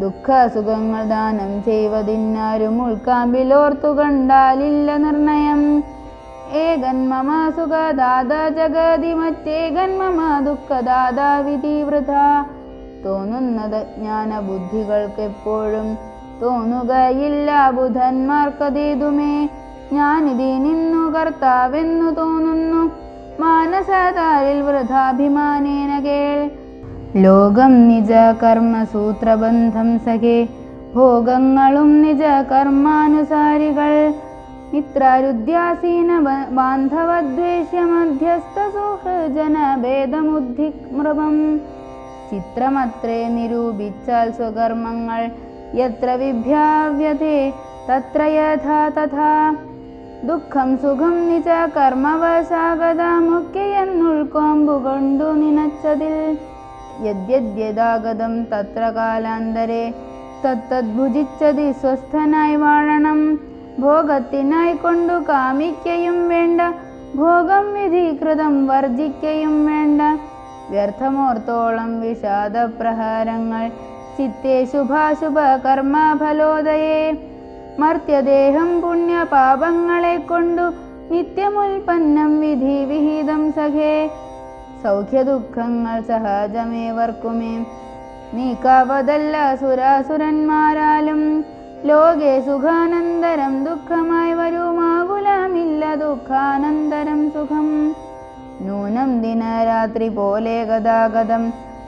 ദുഃഖ സുഖങ്ങൾ ദാനം ചെയ്വതിന്നാരും ഉൾക്കാമ്പിലോർത്തു കണ്ടാലില്ല നിർണയം. ഏകൻ മമ സുഖദാത ജഗതി മറ്റേകൻ മമ ദുഃഖദാത വിധി വൃഥ. തോന്നുന്നത് ജ്ഞാന ബുദ്ധികൾക്കെപ്പോഴും തോന്നുകയില്ല ബുധന്മാർക്കതേതുമേ. ഞാനിതി നിന്നു കർത്താവെന്നു തോന്നുന്നു മാനസതാരിൽ വൃഥാഭിമാനേന കേൾ. ലോകം നിജ കർമ്മസൂത്രബന്ധം സഖേ, ഭോഗങ്ങളും നിജ കർമാനുസാരികൾ. മിത്രാരുദ്യാസീന ബാന്ധവദ്വേഷ്യ മധ്യസ്ഥ സുഹൃജന ഭേദമുദ്ധിമൃപം. ചിത്രമത്രേ നിരൂപിച്ചാൽ സ്വകർമ്മങ്ങൾ യത്ര വിഭ്യാവ്യതേ തത്ര യഥാ തഥാ. ദുഃഖം സുഖം നിജ കർമ്മവശാഗതമുഖ്യയെന്നുൾക്കൊമ്പുകൊണ്ടു നിനച്ചതിൽ. യദ്യദ്യദാഗതം തത്ര കാലാന്തരെ തത്തദ്ഭുജിച്ചതി സ്വസ്ഥനായി വാഴണം. ഭോഗത്തിനായി കൊണ്ടു കാമിക്കയും വേണ്ട, ഭോഗം വിധികൃതം വർജിക്കയും വേണ്ട. വ്യർത്ഥമോർത്തോളം വിഷാദപ്രഹാരങ്ങൾ ചിത്തേ ശുഭാശുഭ കർമ്മഫലോദയേ. മർത്യദേഹം പുണ്യപാപങ്ങളെ കൊണ്ടു നിത്യമുൽപ്പന്നം വിധി വിഹിതം സഖേ. സൗഖ്യദുഃഖങ്ങൾ സഹജമേവർക്കുമേ, നീക്കാവതല്ല സുരാസുരന്മാരാലും. ലോകേ സുഖാനന്തരം ദുഃഖമായി വരുമാകുലമില്ല ദുഃഖാനന്തരം സുഖം. നൂനം ദിനരാത്രി പോലെ ഗതാഗതം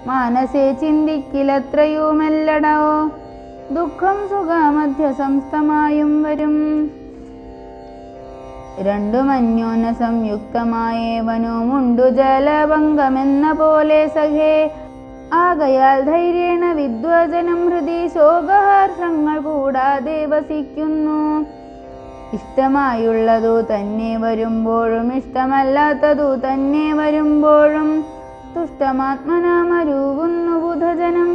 മാനസേ ചിന്തിക്കിലത്രയുമെല്ലടോ. ദുഃഖം സുഖമധ്യ സംസ്ഥമായും വരും. രണ്ടുമന്യോന സംയുക്തമായേവനുമുണ്ടു ജലഭംഗമെന്ന പോലെ സഖേ. ആകയാൽ ധൈര്യേണ വിദ്വജനം ഹൃദി ശോകഹർഷങ്ങൾ കൂടാതെ വസിക്കുന്നു. ഇഷ്ടമായുള്ളതു തന്നെ വരുമ്പോഴും ഇഷ്ടമല്ലാത്തതു തന്നെ വരുമ്പോഴും തുഷ്ടമാത്മനാമരുവുന്നു ബുധജനം.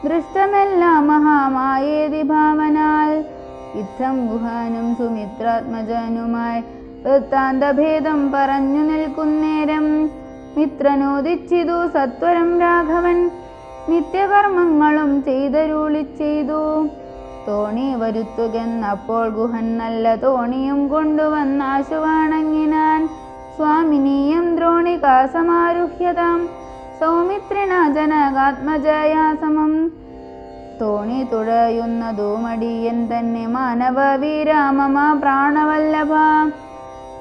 ദൃഷ്ടമെല്ലാം മഹാമായേതി ഭാവനാൽ. യുദ്ധം ഗുഹാനും സുമിത്രാത്മജനുമായി വൃത്താന്തഭേദം പറഞ്ഞു നിൽക്കുന്നേരം മിത്രനോദിച്ചിതു സത്വരം രാഘവൻ. നിത്യകർമ്മങ്ങളും ചെയ്തരുളി ചെയ്തു. തോണി വരുത്തുകെന്നപ്പോൾ ഗുഹൻ നല്ല തോണിയും കൊണ്ടുവന്നാശു വണങ്ങിനാൻ. സ്വാമിനീയം ദ്രോണികാസമാരുഹ്യതാം സൗമിത്രിണ ജനകാത്മജയാ സമം. തോണി തുഴയുന്നതു മടിയൻ തന്നെ മാനവ വീരാമമ പ്രാണവല്ലഭ.